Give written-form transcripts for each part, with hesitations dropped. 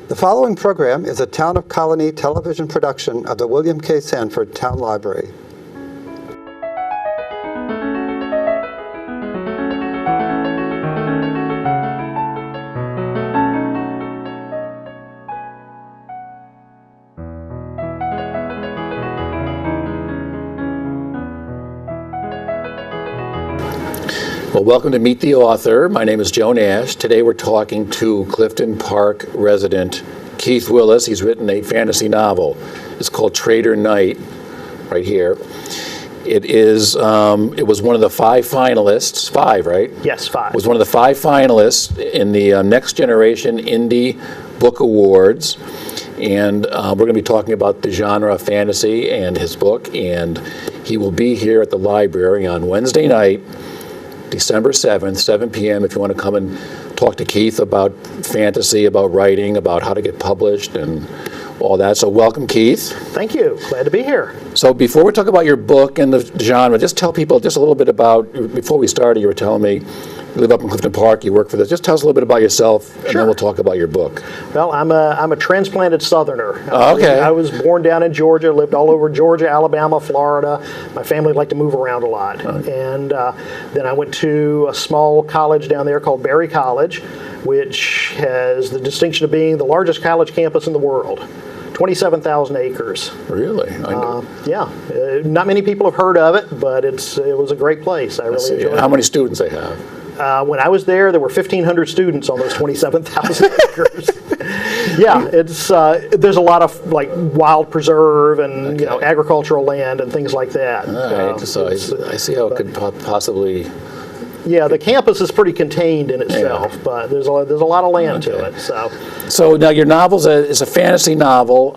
The following program is a Town of Colonie television production of the William K. Sanford Town Library. Well, welcome to Meet the Author. My name is Joe Nash. Today we're talking to Clifton Park resident Keith Willis. He's written a fantasy novel. It's called Traitor Knight, right here. It was one of the 5 finalists, 5, right? Yes, 5. It was one of the 5 finalists in the Next Generation Indie Book Awards. And we're going to be talking about the genre of fantasy and his book. And he will be here at the library on Wednesday night, December 7th, 7 p.m. if you want to come and talk to Keith about fantasy, about writing, about how to get published and all that. So welcome, Keith. Thank you. Glad to be here. So before we talk about your book and the genre, just tell people just a little bit about, before we started, you were telling me you live up in Clifton Park, you work for this. Just tell us a little bit about yourself, and then we'll talk about your book. Well, I'm a transplanted Southerner. Okay. I was born down in Georgia, lived all over Georgia, Alabama, Florida. My family liked to move around a lot. And then I went to a small college down there called Berry College, which has the distinction of being the largest college campus in the world. 27,000 acres. Really? Yeah. Not many people have heard of it, but it was a great place. I really enjoyed it. How many students they have? When I was there were 1,500 students on those 27,000 acres. Yeah, there's a lot of like wild preserve and agricultural land and things like that. All right, so I see how it could possibly. Yeah, the campus is pretty contained in itself, but there's a lot of land to it. So now your novel is a fantasy novel.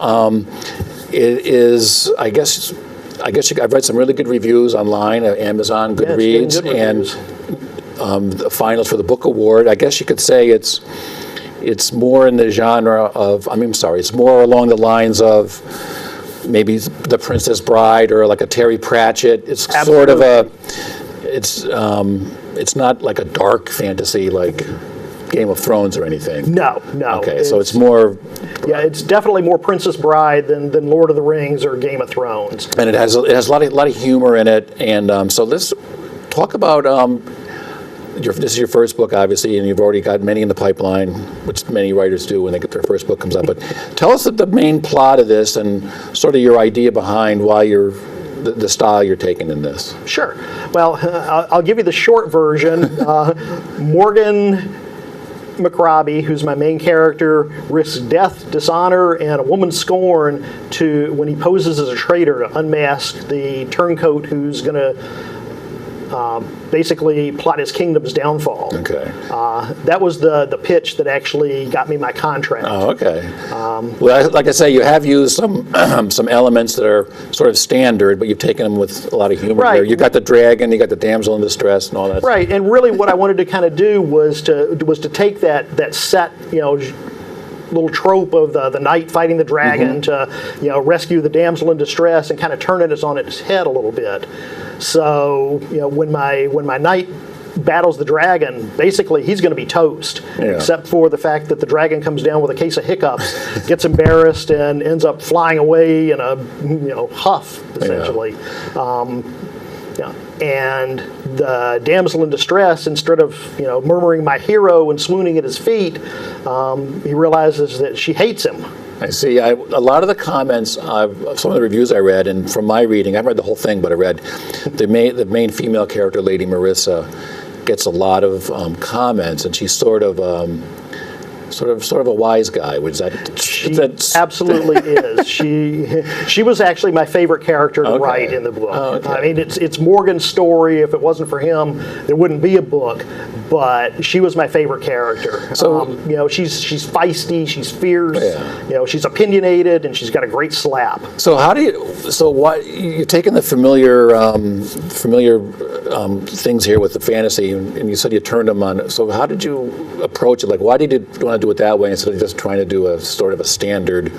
It is, I guess I've read some really good reviews online at Amazon, Goodreads, and the finals for the book award. I guess you could say it's more in the genre of. It's more along the lines of maybe The Princess Bride or like a Terry Pratchett. It's sort of a. It's not like a dark fantasy like Game of Thrones or anything. No. Okay, so it's more. Yeah, it's definitely more Princess Bride than Lord of the Rings or Game of Thrones. And it has a lot of humor in it, and so let's talk about. This is your first book, obviously, and you've already got many in the pipeline, which many writers do when they get their first book comes out. But tell us the main plot of this and sort of your idea behind why the style you're taking in this. Sure. Well, I'll give you the short version. Morgan McRobbie, who's my main character, risks death, dishonor, and a woman's scorn when he poses as a traitor to unmask the turncoat who's going to basically plot his kingdom's downfall. Okay. That was the pitch that actually got me my contract. Oh, okay. Well, like I say, you have used some some elements that are sort of standard, but you've taken them with a lot of humor. Right. There. You got the dragon, you got the damsel in distress, and all that. Right, and really, what I wanted to kind of do was to take that set, little trope of the knight fighting the dragon to rescue the damsel in distress and kind of turn it on its head a little bit. So when my knight battles the dragon, basically he's going to be toast, except for the fact that the dragon comes down with a case of hiccups, gets embarrassed, and ends up flying away in a huff essentially. And the damsel in distress, instead of murmuring "my hero" and swooning at his feet, he realizes that she hates him. I see. A lot of the comments, some of the reviews I read, and from my reading, I haven't read the whole thing, but I read the main female character, Lady Marissa, gets a lot of comments, and she's sort of a wise guy. She absolutely is. She was actually my favorite character to write in the book. Oh, okay. I mean, it's Morgan's story. If it wasn't for him, there wouldn't be a book. But she was my favorite character. So she's feisty, she's fierce. She's opinionated, and she's got a great slap. So why you've taken the familiar things here with the fantasy, and you said you turned them on. So how did you approach it? Like, why did you want to do it that way instead of just trying to do a sort of a standard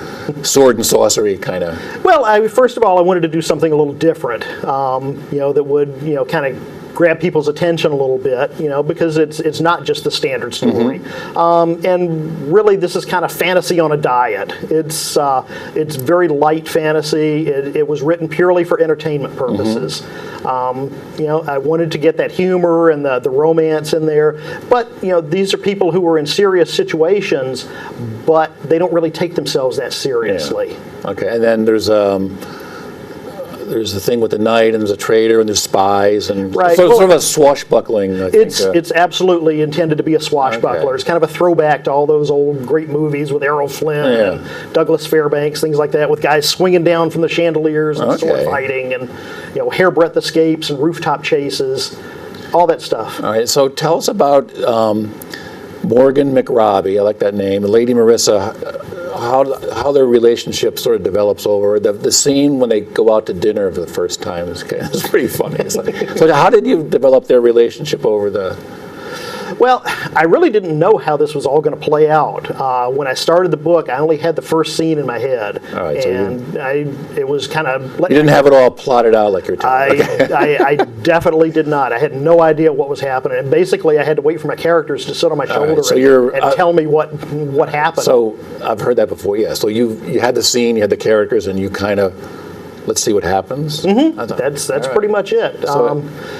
sword and sorcery kind of? Well, first of all, I wanted to do something a little different. That would kind of grab people's attention a little bit, because it's not just the standard story. And really, this is kind of fantasy on a diet. It's very light fantasy. It was written purely for entertainment purposes. I wanted to get that humor and the romance in there, but these are people who are in serious situations, but they don't really take themselves that seriously. Yeah. Okay, and then there's the thing with the knight, and there's a traitor, and there's spies, and right. sort of a swashbuckling. I think, it's absolutely intended to be a swashbuckler. Okay. It's kind of a throwback to all those old great movies with Errol Flynn and Douglas Fairbanks, things like that, with guys swinging down from the chandeliers and sword fighting, and hairbreadth escapes and rooftop chases, all that stuff. All right, so tell us about Morgan McRobbie. I like that name. And Lady Marissa. How their relationship sort of develops over the scene when they go out to dinner for the first time is pretty funny. It's like, so how did you develop their relationship over the? Well, I really didn't know how this was all going to play out. When I started the book, I only had the first scene in my head, all right, it was kind of. You didn't have it all plotted out like you're telling. I definitely did not. I had no idea what was happening, and basically, I had to wait for my characters to sit on my shoulder and tell me what happened. So I've heard that before. Yeah. So you had the scene, you had the characters, and you kind of. Let's see what happens. That's pretty much it.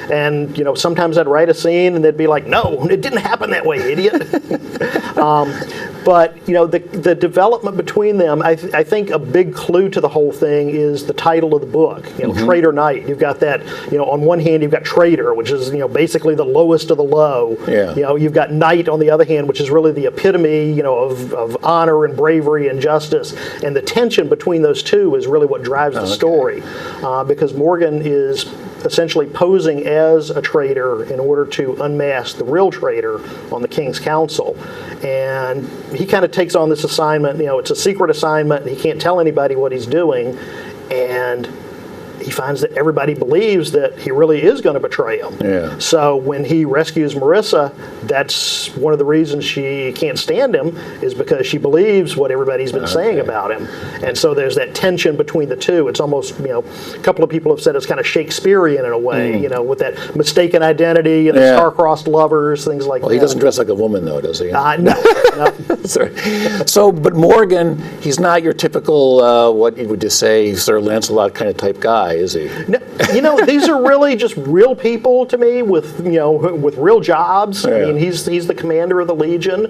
And sometimes I'd write a scene and they'd be like, "No, it didn't happen that way, idiot." But the development between them, I think a big clue to the whole thing is the title of the book. Traitor Knight. You've got that. On one hand, you've got traitor, which is basically the lowest of the low. Yeah. You've got knight on the other hand, which is really the epitome, of honor and bravery and justice. And the tension between those two is really what drives the story. Because Morgan is essentially posing as a traitor in order to unmask the real traitor on the King's Council. And he kind of takes on this assignment. It's a secret assignment. He can't tell anybody what he's doing. And he finds that everybody believes that he really is going to betray him. Yeah. So when he rescues Marissa, that's one of the reasons she can't stand him, is because she believes what everybody's been saying about him. And so there's that tension between the two. It's almost, a couple of people have said it's kind of Shakespearean in a way, with that mistaken identity and the star-crossed lovers, things like that. Well, he doesn't dress like a woman, though, does he? No. Sorry. So, but Morgan, he's not your typical, what you would just say, Sir Lancelot kind of type guy, is he? No, these are really just real people to me with real jobs. Yeah. I mean, he's the commander of the Legion,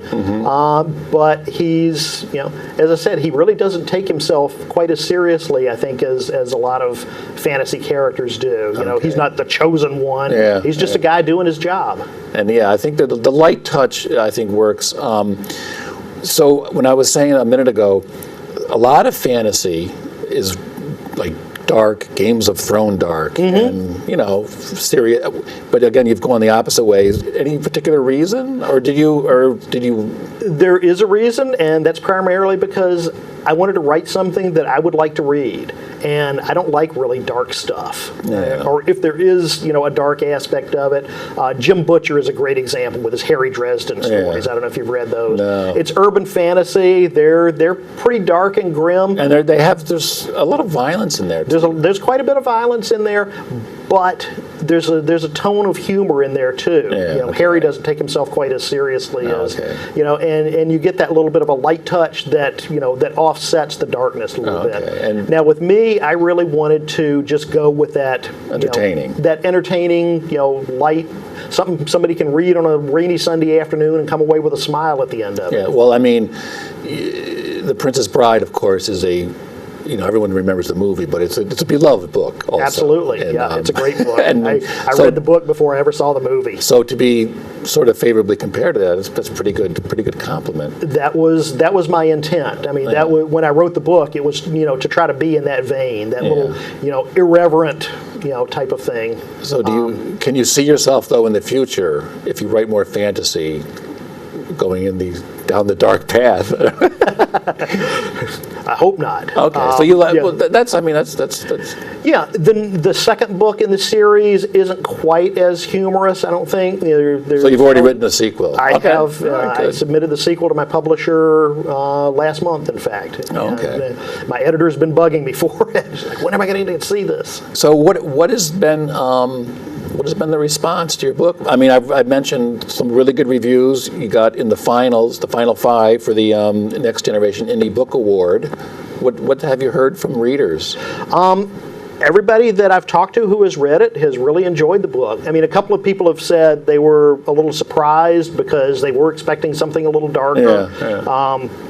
but he's as I said, he really doesn't take himself quite as seriously, I think, as a lot of fantasy characters do. He's not the chosen one. Yeah. He's just a guy doing his job. And I think that the light touch, I think, works. So when I was saying a minute ago, a lot of fantasy is like dark, Games of Thrones dark, and serious. But again, you've gone the opposite way. Any particular reason, or did you? There is a reason, and that's primarily because I wanted to write something that I would like to read, and I don't like really dark stuff. Yeah. Or if there is, a dark aspect of it. Jim Butcher is a great example with his Harry Dresden stories. Yeah. I don't know if you've read those. No. It's urban fantasy. They're pretty dark and grim. And there's a lot of violence in there. There's quite a bit of violence in there, but there's a tone of humor in there too. Yeah, Harry doesn't take himself quite as seriously as and you get that little bit of a light touch that that offsets the darkness a little bit. And now with me, I really wanted to just go with that entertaining, light, something somebody can read on a rainy Sunday afternoon and come away with a smile at the end of it. Yeah. Well, I mean, The Princess Bride, of course, is a everyone remembers the movie, but it's a beloved book also. Absolutely, and, it's a great book. And I read the book before I ever saw the movie. So to be sort of favorably compared to that's a pretty good compliment. That was my intent. I mean, that was when I wrote the book. It was to try to be in that vein, that little irreverent type of thing. So can you see yourself though in the future if you write more fantasy, going down the dark path? I hope not. Okay, so that's. Yeah, the second book in the series isn't quite as humorous, I don't think. So you've already written the sequel. I have. I submitted the sequel to my publisher last month, in fact. Okay. My editor's been bugging me for it. Like, when am I going to see this? So what has been what has been the response to your book? I mean, I've mentioned some really good reviews you got in the final 5 for the Next Generation Indie Book Award. What have you heard from readers? Everybody that I've talked to who has read it has really enjoyed the book. I mean, a couple of people have said they were a little surprised because they were expecting something a little darker.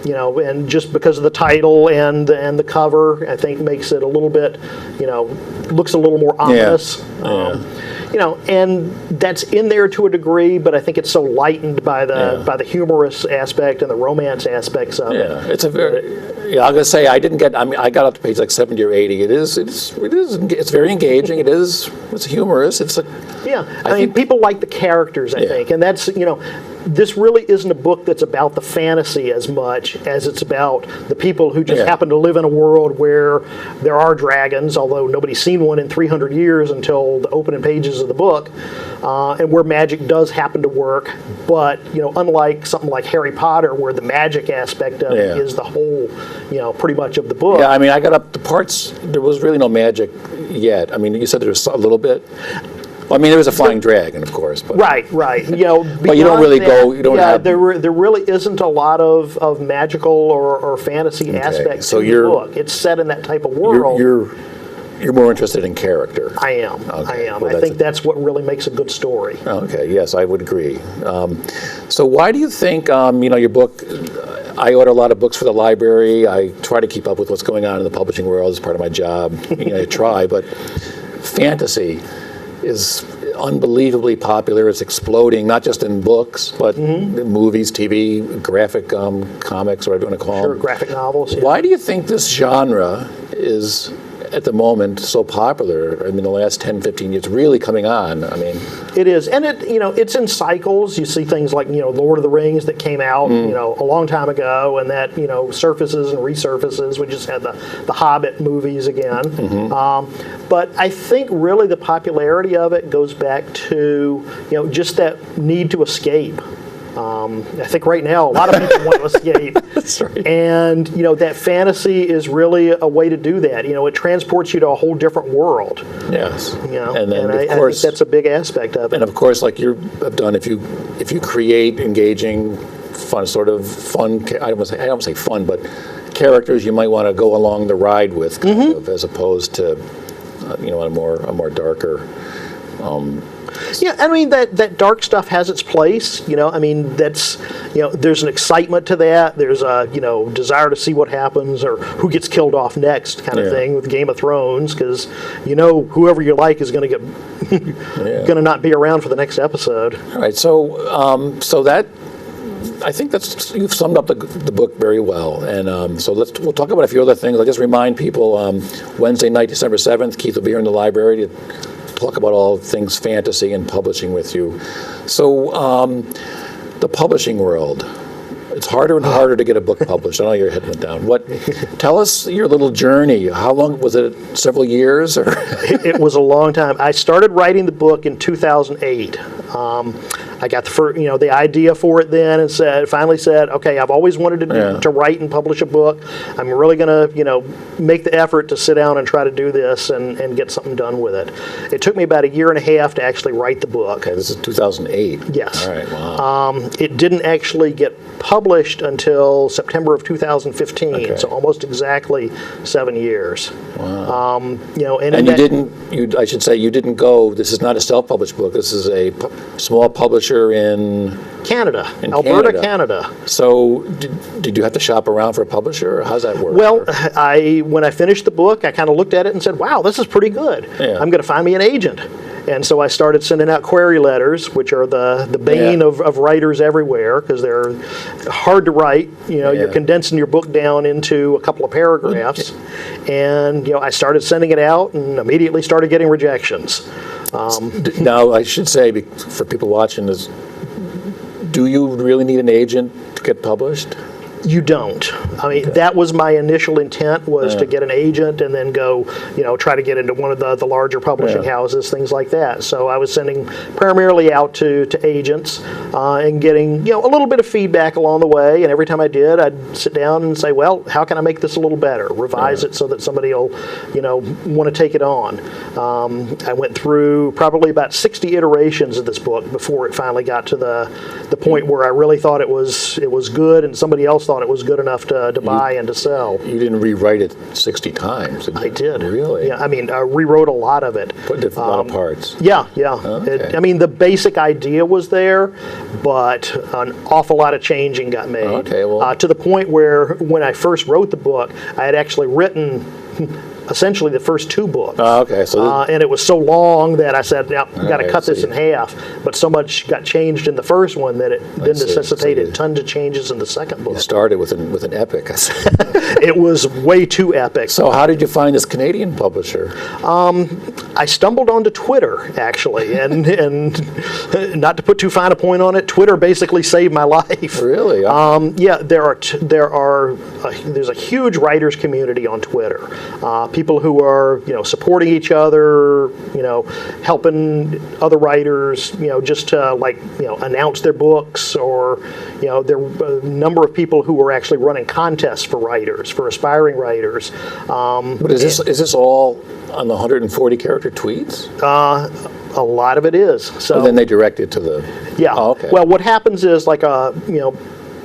You know, and just because of the title and the cover, I think makes it a little bit, you know, looks a little more ominous. You know, and that's in there to a degree, but I think it's so lightened by the humorous aspect and the romance aspects of it. It's a very. Yeah, I'm gonna say I didn't get. I mean, I got up to page like 70 or 80. It's very engaging. It's humorous. I mean, people like the characters, I think, and that's, you know, this really isn't a book that's about the fantasy as much as it's about the people who just happen to live in a world where there are dragons, although nobody's seen one in 300 years until the opening pages of the book, and where magic does happen to work. But, you know, unlike something like Harry Potter, where the magic aspect of it is the whole, you know, pretty much of the book. Yeah, I mean, I got up to parts. There was really no magic yet. I mean, you said there was a little bit. Well, I mean, there was a flying dragon, of course. But. Right. You know, but you don't really go. You don't have. There really isn't a lot of magical or fantasy aspects to the book. It's set in that type of world. You're more interested in character. I am. Well, I think that's what really makes a good story. Okay. Yes, I would agree. So why do you think you know, your book? I order a lot of books for the library. I try to keep up with what's going on in the publishing world as part of my job. You know, I try, but fantasy is unbelievably popular. It's exploding, not just in books, but in movies, TV, graphic comics, whatever you want to call them. Graphic novels. Yeah. Why do you think this genre is, at the moment, so popular? I mean, the last 10, 15 years, really coming on. I mean, it is, and it, you know, it's in cycles. You see things like, you know, Lord of the Rings that came out, you know, a long time ago, and that, you know, surfaces and resurfaces. We just had the Hobbit movies again. But I think really the popularity of it goes back to, you know, just that need to escape. I think right now a lot of people want to escape. That's right. And, you know, that fantasy is really a way to do that. You know, it transports you to a whole different world. Yes. You know, and then, I think that's a big aspect of it. And of course, like you have done, if you create engaging, fun, I don't say fun, but characters you might want to go along the ride with, kind of, as opposed to, you know, a more darker. Yeah, I mean, that dark stuff has its place, you know. I mean, that's, you know, there's an excitement to that. There's a, you know, desire to see what happens or who gets killed off next kind of thing with Game of Thrones, because, you know, whoever you like is going to get going to not be around for the next episode. All right, so that, I think you've summed up the book very well, and so we'll talk about a few other things. I'll just remind people, Wednesday night, December 7th, Keith will be here in the library to talk about all things fantasy and publishing with you. So the publishing world, it's harder and harder to get a book published. I know your head went down. Tell us your little journey. How long was it? Several years? Or? It was a long time. I started writing the book in 2008. I got the idea for it then, and finally said, okay, I've always wanted to write and publish a book. I'm really going to, make the effort to sit down and try to do this and get something done with it. It took me about a year and a half to actually write the book. Okay, this is 2008. Yes. All right, wow. It didn't actually get published until September of 2015, okay. So almost exactly 7 years. Wow. And I should say, you didn't go, this is not a self-published book, this is a small publisher in Canada, Alberta, Canada. So did you have to shop around for a publisher, or how's that work? Well, when I finished the book, I kind of looked at it and said, wow, this is pretty good. Yeah. I'm going to find me an agent. And so I started sending out query letters, which are the bane of writers everywhere, because they're hard to write. You know, you're condensing your book down into a couple of paragraphs. And, I started sending it out and immediately started getting rejections. Now, I should say, for people watching this, do you really need an agent to get published? You don't. I mean, that was my initial intent, was to get an agent and then go, try to get into one of the larger publishing houses, things like that. So I was sending primarily out to agents and getting, a little bit of feedback along the way. And every time I did, I'd sit down and say, well, how can I make this a little better? Revise it so that somebody will, want to take it on. I went through probably about 60 iterations of this book before it finally got to the point where I really thought it was good, and somebody else thought it was good enough to buy and to sell. You didn't rewrite it 60 times, did you? I did. Really? Yeah, I mean, I rewrote a lot of it. Put a lot of parts. Yeah. Okay. The basic idea was there, but an awful lot of changing got made. Okay, well. To the point where when I first wrote the book, I had actually written essentially the first 2 books. Okay, so and it was so long that I said, "Now, I've got to right, cut so this in half." But so much got changed in the first one that it then see. necessitated So tons of changes in the second book. you started with an epic. It was way too epic. So how did you find this Canadian publisher? I stumbled onto Twitter, actually, and not to put too fine a point on it, Twitter basically saved my life. Really? Yeah, there's a huge writers community on Twitter. People who are, supporting each other, helping other writers, just to announce their books, or, there were a number of people who were actually running contests for writers, for aspiring writers. But is this all on the 140 character tweets? A lot of it is. So And then they direct it to the... yeah. Oh, okay. Well, what happens is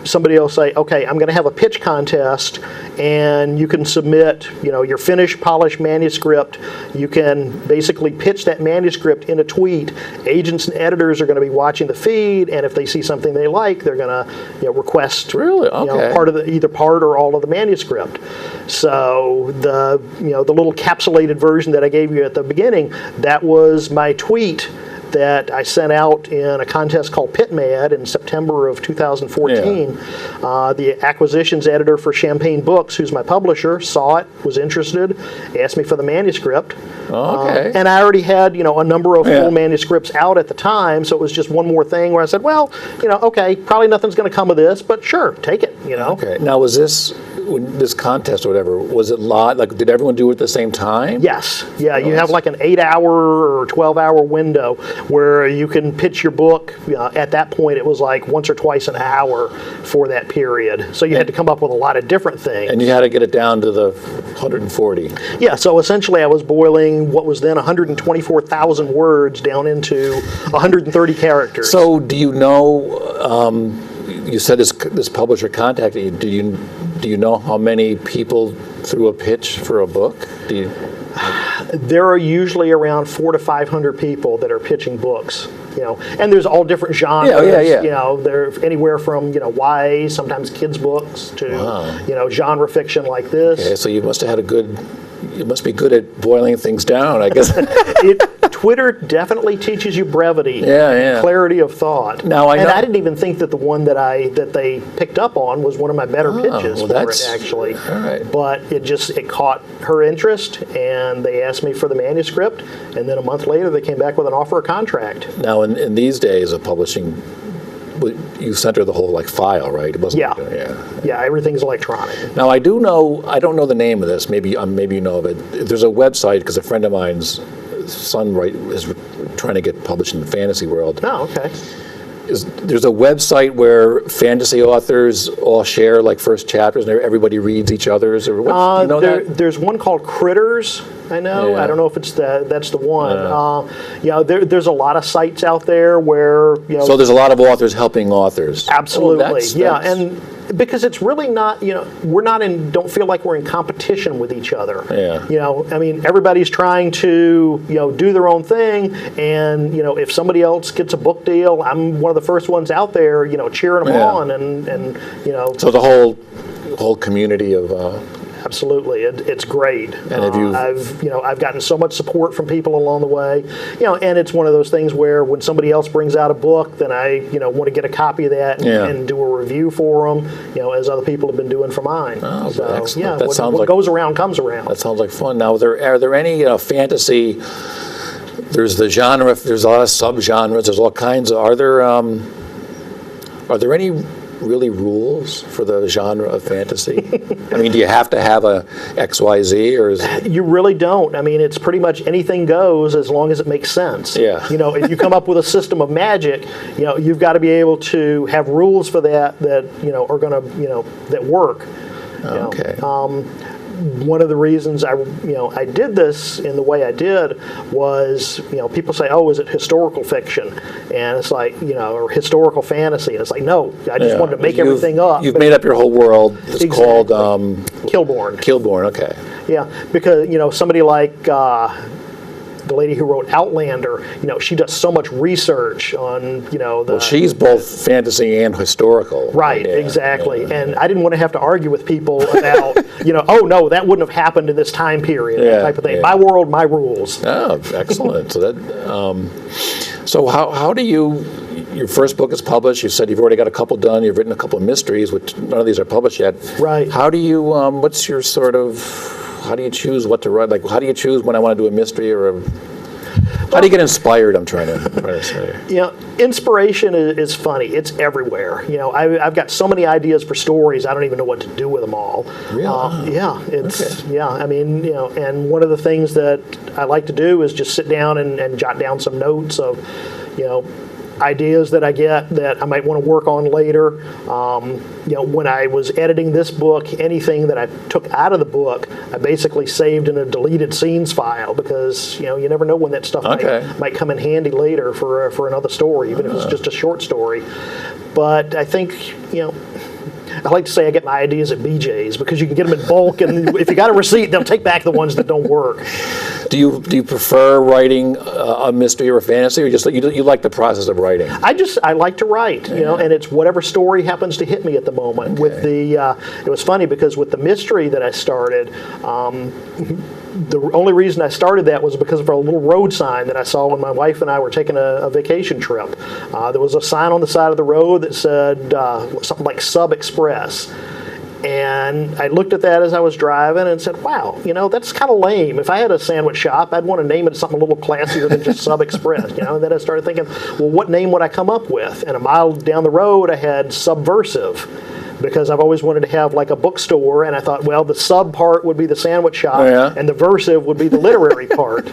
somebody will say, okay, I'm going to have a pitch contest, and you can submit, your finished, polished manuscript. You can basically pitch that manuscript in a tweet. Agents and editors are going to be watching the feed, and if they see something they like, they're going to, request, Really? Okay. either part or all of the manuscript. So the little capsulated version that I gave you at the beginning, that was my tweet that I sent out in a contest called PitMad in September of 2014. The acquisitions editor for Champagne Books, who's my publisher, saw it, was interested, asked me for the manuscript. Okay. And I already had, a number of full manuscripts out at the time, so it was just one more thing where I said, well, okay, probably nothing's going to come of this, but sure, take it, Okay. Now, was this contest or whatever, was it live? Like, did everyone do it at the same time? Yes. Yeah, you have like an 8-hour or 12-hour window where you can pitch your book. At that point, it was like once or twice an hour for that period. So you had to come up with a lot of different things. And you had to get it down to the 140. Yeah, so essentially I was boiling what was then 124,000 words down into 130 characters. So do you know, you said this publisher contacted you, do you know how many people threw a pitch for a book? There are usually around 400 to 500 people that are pitching books, and there's all different genres. Yeah. They're anywhere from YA, sometimes kids books, to genre fiction like this. Okay, so you must have had you must be good at boiling things down, I guess. Twitter definitely teaches you brevity, clarity of thought. Now I know. And I didn't even think that the one that they picked up on was one of my better pitches for it, actually. All right. But it caught her interest, and they asked me for the manuscript, and then a month later they came back with an offer of contract. Now, in these days of publishing, you sent her the whole file, right? It wasn't. Yeah, everything's electronic. Now I don't know the name of this. Maybe you know of it. There's a website because a friend of mine's son is trying to get published in the fantasy world. Oh, okay. There's a website where fantasy authors all share first chapters and everybody reads each other's, or what? You know that? There's one called Critters. I know. Yeah. I don't know if that's the one. There's a lot of sites out there where So there's a lot of authors helping authors. Absolutely. Oh, and because it's really not, don't feel like we're in competition with each other. Yeah. Everybody's trying to, do their own thing, and, if somebody else gets a book deal, I'm one of the first ones out there, cheering them on, and. So the whole community of. Absolutely, it's great. And I've gotten so much support from people along the way, and it's one of those things where when somebody else brings out a book, then I want to get a copy of that and do a review for them, as other people have been doing for mine. Oh, so excellent. what goes around comes around. That sounds like fun. Now, are there any fantasy? There's the genre. There's a lot of subgenres. There's all kinds of. Are there any really rules for the genre of fantasy? I mean, do you have to have a XYZ, or is it... You really don't. I mean, it's pretty much anything goes as long as it makes sense. Yeah. You know, if you come up with a system of magic, you know, you've got to be able to have rules for that you know, are going to, you know, that work. Okay. One of the reasons I did this in the way I did was, you know, people say, oh, is it historical fiction? And it's like, you know, or historical fantasy. And it's like, no, I just wanted to make everything up. You've made up your whole world. It's called... Kilborn. Kilborn, okay. Yeah, because, you know, somebody like... the lady who wrote Outlander, you know, she does so much research on, you know, the... Well, she's both fantasy and historical. Right, Yeah, exactly. yeah. And I didn't want to have to argue with people about, you know, oh, no, that wouldn't have happened in this time period, that type of thing. Yeah. My world, my rules. Oh, excellent. So that, so how do you... Your first book is published. You said you've already got a couple done. You've written a couple of mysteries, which none of these are published yet. Right. How do you... what's your sort of... How do you choose what to write? Like, how do you choose when I want to do a mystery or a... How do you get inspired, I'm trying to say? You know, inspiration is funny. It's everywhere. You know, I've got so many ideas for stories, I don't even know what to do with them all. Really? Yeah, it's, Okay. yeah, I mean, you know, and one of the things that I like to do is just sit down and jot down some notes of, you know, ideas that I get that I might want to work on later. You know, when I was editing this book, anything that I took out of the book, I basically saved in a deleted scenes file because, you know, you never know when that stuff might come in handy later for another story, even if it's just a short story. But I think, you know, I like to say I get my ideas at BJ's because you can get them in bulk, and if you got a receipt, they'll take back the ones that don't work. Do you prefer writing a mystery or a fantasy, or just you like the process of writing? I like to write, you know, and it's whatever story happens to hit me at the moment. Okay. With the, it was funny because with the mystery that I started, the only reason I started that was because of a little road sign that I saw when my wife and I were taking a vacation trip. There was a sign on the side of the road that said something like Sub Express. And I looked at that as I was driving and said, wow, you know, that's kind of lame. If I had a sandwich shop, I'd want to name it something a little classier than just Sub Express, you know. And then I started thinking, well, what name would I come up with? And a mile down the road, I had Subversive, because I've always wanted to have like a bookstore, and I thought, well, the sub part would be the sandwich shop, and the versive would be the literary part.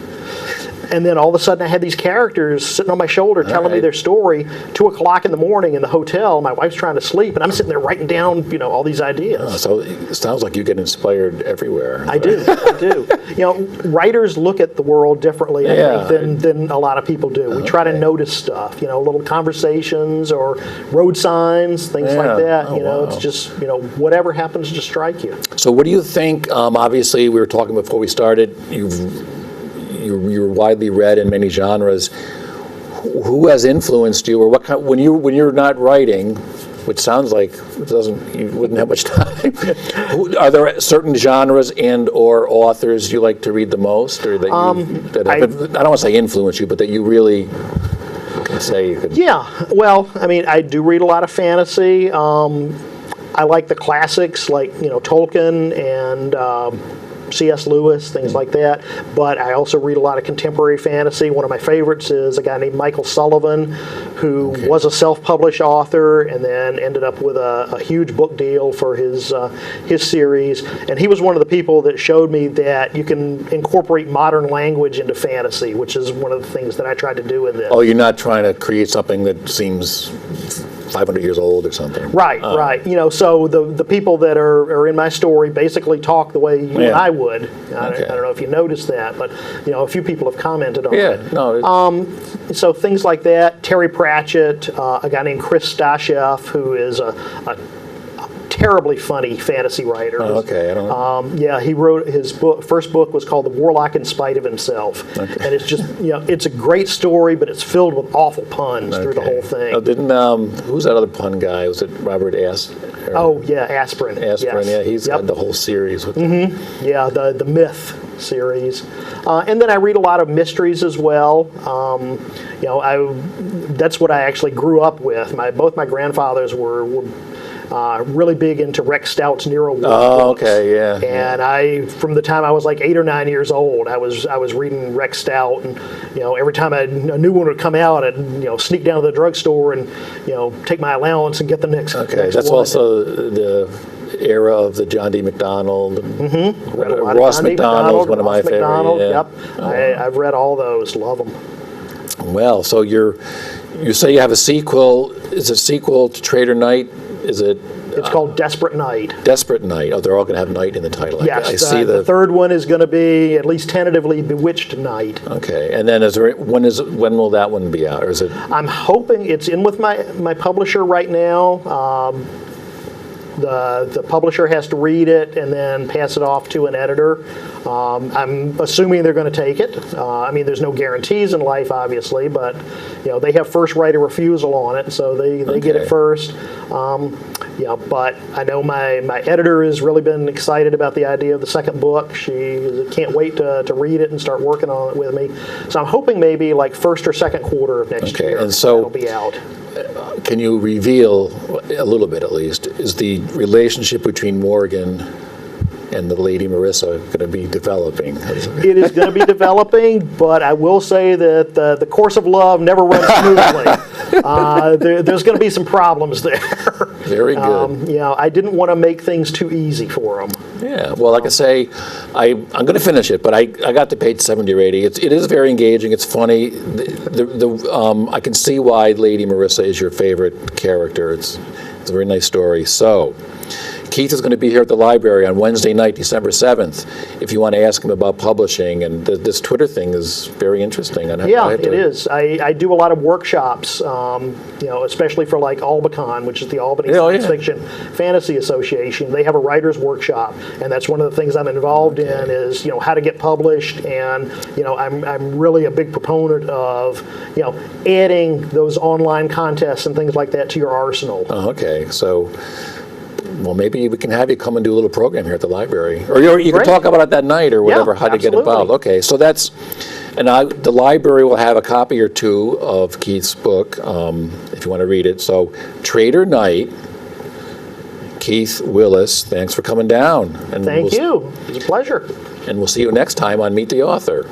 And then all of a sudden I had these characters sitting on my shoulder telling me their story, 2 o'clock in the morning in the hotel. My wife's trying to sleep, and I'm sitting there writing down, you know, all these ideas. Oh, so it sounds like you get inspired everywhere. I do. You know, writers look at the world differently, I think, than a lot of people do. We try to notice stuff, you know, little conversations or road signs, things like that. Oh, you know, wow. it's just, you know, whatever happens to strike you. So what do you think, obviously we were talking before we started, you're widely read in many genres. Who has influenced you, or what kind, when you're not writing, which sounds like you wouldn't have much time, are there certain genres and or authors you like to read the most, or that I don't want to say influence you, but that you really can say you could? Yeah, well, I mean, I do read a lot of fantasy. I like the classics, like, you know, Tolkien and C.S. Lewis, things like that, but I also read a lot of contemporary fantasy. One of my favorites is a guy named Michael Sullivan, who was a self-published author and then ended up with a huge book deal for his series. And he was one of the people that showed me that you can incorporate modern language into fantasy, which is one of the things that I tried to do in this. Oh, you're not trying to create something that seems 500 years old or something. Right, right. You know, so the people that are in my story basically talk the way you and I would. I don't know if you noticed that, but, you know, a few people have commented on it. No. So things like that. Terry Pratchett, a guy named Chris Stasheff, who is a terribly funny fantasy writer. Oh, okay. I don't know. Yeah, he wrote his first book was called The Warlock in Spite of Himself. Okay. And it's just, you know, it's a great story, but it's filled with awful puns through the whole thing. Oh, didn't, who's that other pun guy? Was it Robert Oh, yeah, Aspirin. Aspirin, yeah, he's got the whole series. With Yeah, the Myth series. And then I read a lot of mysteries as well. You know, that's what I actually grew up with. Both my grandfathers were really big into Rex Stout's Nero War Oh, books. okay, yeah. And from the time I was like 8 or 9 years old, I was reading Rex Stout, and every time a new one would come out, I'd sneak down to the drugstore and take my allowance and get the next. Okay, next that's one. also the era of the John D. McDonald. Read a lot of Ross John D. McDonald's one of my Ross McDonald, favorites. Yeah. Yep, I've read all those. Love them. Well, so you say you have a sequel. Is it a sequel to Traitor Knight? Is it It's called Desperate Knight. Desperate Knight? Oh, they're all going to have Knight in the title. Yes, I see the third one is going to be, at least tentatively, Bewitched Knight. Okay, and then when will that one be out? Or is it? I'm hoping it's in with my publisher right now. The publisher has to read it and then pass it off to an editor. I'm assuming they're going to take it. There's no guarantees in life, obviously, but they have first right of refusal on it, so they get it first. But I know my editor has really been excited about the idea of the second book. She can't wait to read it and start working on it with me. So I'm hoping maybe like first or second quarter of next year and so it'll be out. Can you reveal a little bit, at least, is the relationship between Morgan and the lady Marissa going to be developing? It is going to be developing, but I will say that the course of love never runs smoothly. There's going to be some problems there. Very good. I didn't want to make things too easy for them. Yeah, well, like I say, I'm going to finish it, but I got to page 70 or 80. It is very engaging. It's funny. I can see why Lady Marissa is your favorite character. It's a very nice story. So, Keith is going to be here at the library on Wednesday night, December 7th, if you want to ask him about publishing. And this Twitter thing is very interesting. Yeah, it is. I do a lot of workshops, especially for like Albicon, which is the Albany Science Fiction Fantasy Association. They have a writer's workshop, and that's one of the things I'm involved in is, how to get published. And, I'm really a big proponent of, adding those online contests and things like that to your arsenal. Oh, okay. So, well, maybe we can have you come and do a little program here at the library. Or you can talk about it that night or whatever, how to get involved. Okay, so the library will have a copy or two of Keith's book, if you want to read it. So, Traitor Knight, Keith Willis, thanks for coming down. Thank you. It was a pleasure. And we'll see you next time on Meet the Author.